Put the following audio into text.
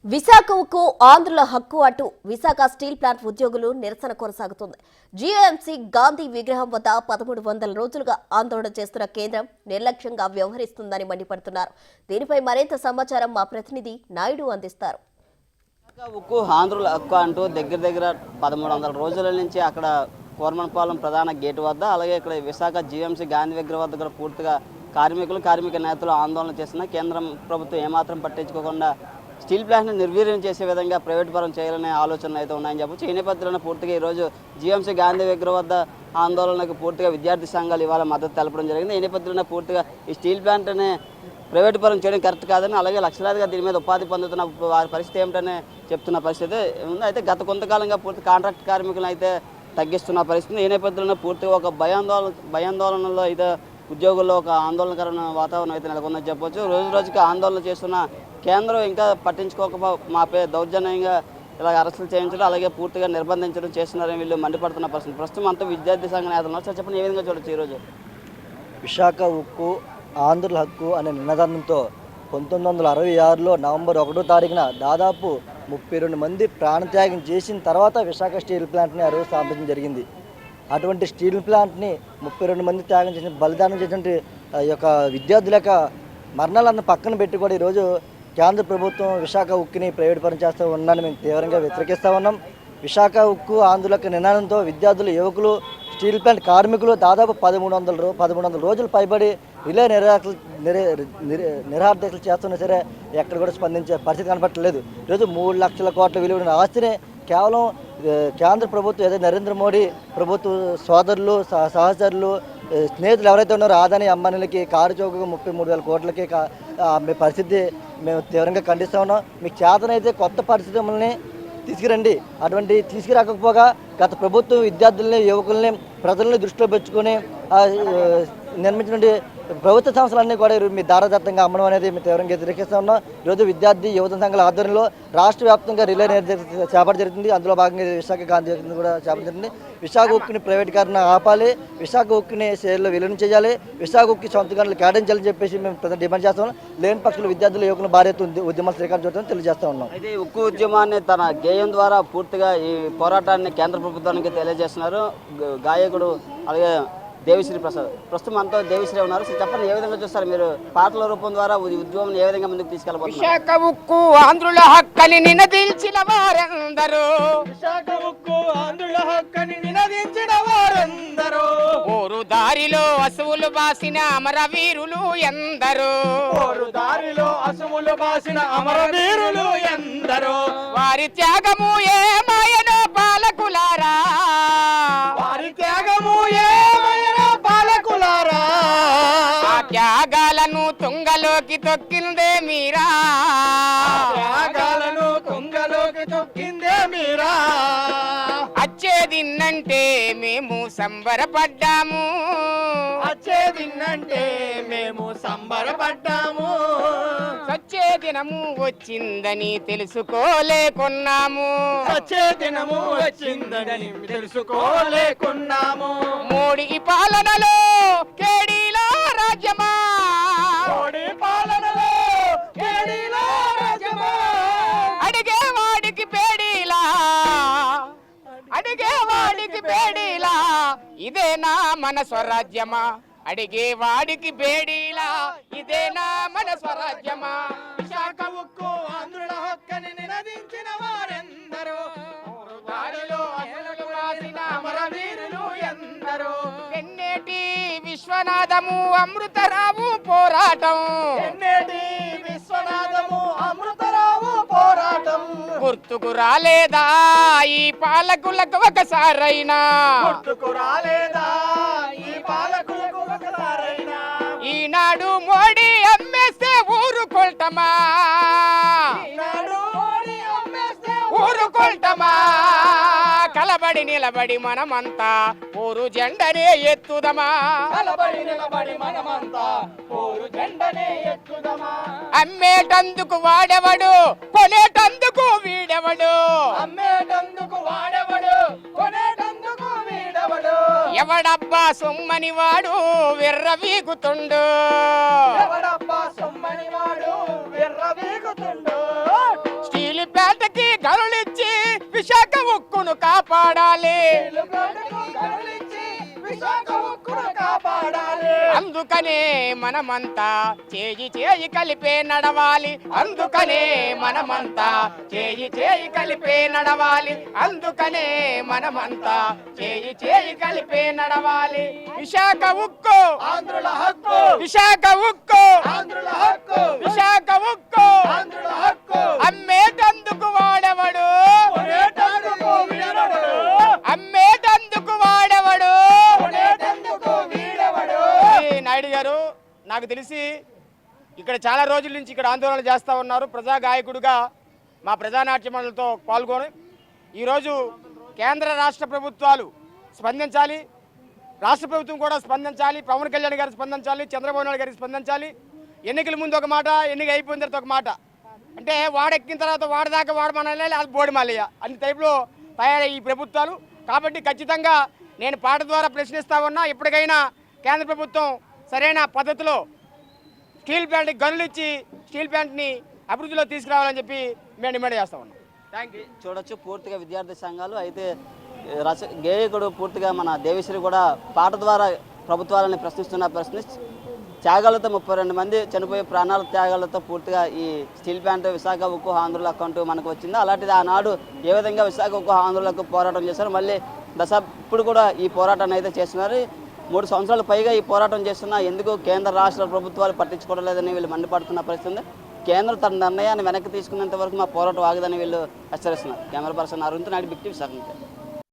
విశాఖ ఉక్కు ఆంధ్రుల హక్కు అటు విశాఖ స్టీల్ ప్లాంట్ ఉద్యోగులు నిరసన కొనసాగుతుంది. జీఎంసీ గాంధీ విగ్రహం వద్ద 1300 రోజులుగా ఆందోళన చేస్తున్న కేంద్రం నిర్లక్ష్యంగా వ్యవహరిస్తుందని మండిపడుతున్నారు. దీనిపై మరింత సమాచారం మా ప్రతినిధి నాయుడు అందిస్తారు. విశాఖ ఉక్కు ఆంధ్రుల హక్కు అంటూ దగ్గర 1300 రోజుల నుంచి అక్కడ కోరమనపాలెం ప్రధాన గేటు వద్ద, అలాగే ఇక్కడ విశాఖ జీఎంసీ గాంధీ విగ్రహం వద్ద కూడా పూర్తిగా కార్మిక నేతలు ఆందోళన చేస్తున్న కేంద్రం ప్రభుత్వం ఏమాత్రం పట్టించుకోకుండా స్టీల్ ప్లాంట్ని నిర్వీర్యం చేసే విధంగా ప్రైవేట్ పరం చేయాలనే ఆలోచనలు అయితే ఉన్నాయని చెప్పొచ్చు. ఈ నేపథ్యంలో పూర్తిగా ఈరోజు జీఎంసీ గాంధీ విగ్రహం వద్ద ఆందోళనకు పూర్తిగా విద్యార్థి సంఘాలు ఇవాళ మద్దతు తెలపడం జరిగింది. ఈ నేపథ్యంలో పూర్తిగా ఈ స్టీల్ ప్లాంట్ని ప్రైవేట్ పరం చేయడం కరెక్ట్ కాదని, అలాగే లక్షలాదిగా దీని మీద ఉపాధి పొందుతున్న వారి పరిస్థితి ఏమిటనే చెప్తున్న పరిస్థితి ఉంది. అయితే గత కొంతకాలంగా పూర్తి కాంట్రాక్ట్ కార్మికులను అయితే తగ్గిస్తున్న పరిస్థితి. ఈ నేపథ్యంలో పూర్తిగా ఒక భయాందోళనలో అయితే ఉద్యోగుల్లో ఒక ఆందోళనకరమైన వాతావరణం అయితే నెలకొందని చెప్పొచ్చు. రోజుకి ఆందోళన చేస్తున్న కేంద్రం ఇంకా మాపై దౌర్జన్యంగా ఇలా అరెస్టులు చేయించడం, అలాగే పూర్తిగా నిర్బంధించడం చేస్తున్నారని వీళ్ళు మండిపడుతున్న పరిస్థితి. ప్రస్తుతం అంతా విద్యార్థి సంఘ నేతలు ఉన్నారు. సార్ చెప్పండి, ఏ విధంగా చూడొచ్చు ఈరోజు? విశాఖ ఉక్కు ఆంధ్రుల హక్కు అనే నినాదంతో 1966లో నవంబర్ 1వ తారీఖున దాదాపు 32 మంది ప్రాణత్యాగం చేసిన తర్వాత విశాఖ స్టీల్ ప్లాంట్ని ఆ రోజు స్థాపించడం జరిగింది. అటువంటి స్టీల్ ప్లాంట్ని 32 మంది త్యాగం చేసిన బలిదానం చేసినటువంటి యొక్క విద్యార్థుల యొక్క మరణాలను పక్కన పెట్టి కూడా ఈరోజు కేంద్ర ప్రభుత్వం విశాఖ ఉక్కుని ప్రైవేట్ పరం చేస్తూ ఉన్నారని మేము తీవ్రంగా వ్యతిరేకిస్తూ ఉన్నాం. విశాఖ ఉక్కు ఆంధ్రుల యొక్క నినాదంతో విద్యార్థులు, యువకులు, స్టీల్ ప్లాంట్ కార్మికులు దాదాపు 1300 రోజులు పైబడి రిలే నిరాహారదీక్షలు చేస్తున్నా సరే ఎక్కడ కూడా స్పందించే పరిస్థితి కనపట్టలేదు. ఈరోజు 3 లక్షల కోట్ల విలువైన ఆస్తిని కేవలం కేంద్ర ప్రభుత్వం, ఏదైతే నరేంద్ర మోడీ ప్రభుత్వ సోదరులు, సహచరులు, స్నేహితులు ఎవరైతే ఉన్నారో ఆదాని అంబానీలకి కారు చౌకగా 33,000 కోట్లకి మీ పరిస్థితి మేము తీవ్రంగా ఖండిస్తూ ఉన్నాం. మీకు చేతనైతే కొత్త పరిశ్రమల్ని తీసుకురండి. అటువంటి తీసుకురాకపోగా గత ప్రభుత్వం విద్యార్థుల్ని, యువకుల్ని, ప్రజల్ని దృష్టిలో పెట్టుకొని నిర్మించినటువంటి ప్రభుత్వ సంస్థలన్నీ కూడా మీ దారదత్తంగా అమ్మడం అనేది మేము తీవ్రంగా వ్యతిరేకిస్తూ ఉన్నాం. ఈరోజు విద్యార్థి యువత సంఘాల ఆధ్వర్యంలో రాష్ట్ర వ్యాప్తంగా రిలే చేపట్టడం జరుగుతుంది. అందులో భాగంగా విశాఖ గాంధీ కూడా చేపట్టడం జరుగుతుంది. విశాఖ ఉక్కుని ప్రైవేటీకరణ ఆపాలి, విశాఖ ఉక్కుని షేర్లో విలీనం చేయాలి, విశాఖ ఉక్కి సొంత గనులు కేటాయించాలని చెప్పేసి మేము డిమాండ్ చేస్తాం. లేని పక్షులు విద్యార్థులు, యువకులు భారీ ఎత్తున ఉద్యమాలు శ్రీకారం చుట్టాలని తెలియజేస్తా ఉన్నాం. అయితే ఉక్కు ఉద్యమాన్ని తన గేయం ద్వారా పూర్తిగా ఈ పోరాటాన్ని కేంద్ర ప్రభుత్వానికి తెలియజేస్తున్నారు గాయకుడు, అలాగే దేవిశ్రీ ప్రసాద్. ప్రస్తుతం అంతా దేవిశ్రీ ఉన్నారు. చెప్పండి, ఏ విధంగా చూస్తారు మీరు? పాటల రూపం ద్వారా ఉద్యమం ఏ విధంగా ముందుకు తీసుకెళ్ళబోతున్నారు? విశాఖ ఉక్కు ఆంధ్రుల హక్కని నినదించిన వారందరూ, విశాఖ ఉక్కు ఆంధ్రుల హక్కని నినదించిన వారందరూ, ఓరు దారిలో అసువులు బాసిన అమరవీరులు ఎందరో, ఓరు దారిలో అసువులు బాసిన అమరవీరులు ఎందరో, వారి త్యాగము ఏమాయనో పాలకులారా, వారి త్యాగము ఏమైనా పాలకులారా, ఆ త్యాగాలను తుంగలోకి తొక్కిందే మీరా, త్యాగాలను తుంగలోకి తొక్కిందే మీరా, అచ్చేదిన్నంటే మేము సంబరపడ్డాము, వచ్చేదిన్నంటే మేము సంబరపడ్డాము, వచ్చే దినము వచ్చిందని తెలుసుకోలేకున్నాము, వచ్చే దినము వచ్చిందని తెలుసుకోలేకున్నాము, మోడీ పాలనలో కేడీలా రాజ్యమా, మోడీ పాలనలో కేడీలా రాజ్యమా, అడిగేవాడికి పేడీలా, అడిగేవాడికి పేడీలా, ఇదేనా మన స్వరాజ్యమా, అడిగేవాడికి పేడీలా, ఇదేనా మన స్వరాజ్యమా. విశాఖ ఉక్కు ఆంధ్రుల హక్కని నినదించిన వారెందరో, దారిలో అమరులు రాసిన అమరవీరులు ఎందరో, ఎన్నేటి విశ్వనాథము అమృతరావు పోరాటం, ఎన్నేటి విశ్వనాథము అమృతరావు పోరాటం, గుర్తుకు రాలేదా ఈ పాలకులకు ఒకసారైనా, గుర్తుకు రాలేదా ఈ పాలకులకు ఒకసారైనా, ఈనాడు మోడీ అమ్మేస్తే ఊరుకొల్టమా, ఈనాడు మోడీ అమ్మేస్తే ఊరుకొల్టమా, కలబడి నిలబడి మనమంతా ఊరు జెండనే ఎత్తుదమా, కలబడి నిలబడి మనమంతా పోరు జెండనే ఎత్తుదమా, అమ్మేటందుకు వాడెవడు, కొనేటందుకు వీడెవడు, అమ్మేటందుకు వాడెవడు, కొనేటందుకు వీడెవడు, ఎవడబ్బా సొమ్మని వాడు విర్రవీగుతుండు, ఎవడబ్బా సొమ్మని వాడు విర్రవీగుతుండు, స్టీల్ విశాఖ ఉక్కును కాపాడాలి. వెలుగొండకు గనులిచ్చి విశాఖ ఉక్కును కాపాడాలి. అందుకనే మనమంతా చేయి చేయి కలిపే నడవాలి. అందుకనే మనమంతా చేయి చేయి కలిపే నడవాలి. అందుకనే మనమంతా చేయి చేయి కలిపే నడవాలి. విశాఖ ఉక్కు ఆంధ్రుల హక్కు, విశాఖ ఉక్కు ఆంధ్రుల హక్కు, విశాఖ ఉక్కు ఆంధ్రుల హక్కు. అమ్మేటందుకు వాడెవడు, కొనేటందుకు వీడెవడు, అమ్మేటందుకు వాడెవడు. కొనేటందుకు వీడెవడు. ఈ నాయుడు గారు నాకు తెలిసి ఇక్కడ చాలా రోజుల నుంచి ఇక్కడ ఆందోళన చేస్తూ ఉన్నారు. ప్రజా గాయకుడిగా మా ప్రజానాట్య మండలితో పాల్గొని ఈరోజు కేంద్ర రాష్ట్ర ప్రభుత్వాలు స్పందించాలి, రాష్ట్ర ప్రభుత్వం కూడా స్పందించాలి, పవన్ కళ్యాణ్ గారు స్పందించాలి, చంద్రబాబు నాయుడు గారికి స్పందించాలి. ఎన్నికల ముందు ఒక మాట, ఎన్నిక అయిపోయిన తర్వాత ఒక మాట. అంటే వాడెక్కిన తర్వాత వాడదాకా వాడమనాలి, అది బోడిమాలయ్య అన్ని టైప్లో తయారయ్యి ఈ ప్రభుత్వాలు. కాబట్టి ఖచ్చితంగా నేను పాట ద్వారా ప్రశ్నిస్తా ఉన్నా, ఇప్పటికైనా కేంద్ర ప్రభుత్వం సరైన పద్ధతిలో స్టీల్ ప్లాంట్కి గనులు ఇచ్చి స్టీల్ ప్లాంట్ని అభివృద్ధిలో తీసుకురావాలని చెప్పి మేము డిమాండ్ చేస్తా ఉన్నాం. Thank you. చూడొచ్చు పూర్తిగా విద్యార్థి సంఘాలు అయితే గేయకుడు పూర్తిగా మన దేవిశ్రీ కూడా పాట ద్వారా ప్రభుత్వాలని ప్రశ్నిస్తున్న త్యాగాలతో 32 మంది చనిపోయే ప్రాణాల త్యాగాలతో పూర్తిగా ఈ స్టీల్ ప్లాంట్ విశాఖ ఉక్కు ఆంధ్రుల అకౌంట్ మనకు వచ్చింది. అలాంటిది ఆనాడు ఏ విధంగా విశాఖ ఉక్కు ఆంధ్రులకు పోరాటం చేశారు, మళ్ళీ ఇప్పుడు కూడా ఈ పోరాటాన్ని అయితే చేస్తున్నారు. 3 సంవత్సరాలు పైగా ఈ పోరాటం చేస్తున్నా ఎందుకు కేంద్ర రాష్ట్ర ప్రభుత్వాలు పట్టించుకోవడం లేదని వీళ్ళు మండిపడుతున్న పరిస్థితి ఉంది. కేంద్రం తన నిర్ణయాన్ని వెనక్కి తీసుకున్నంత వరకు మా పోరాటం ఆగదని వీళ్ళు హెచ్చరిస్తున్నారు. Camera person Arun Naidu, Big TV Visakha.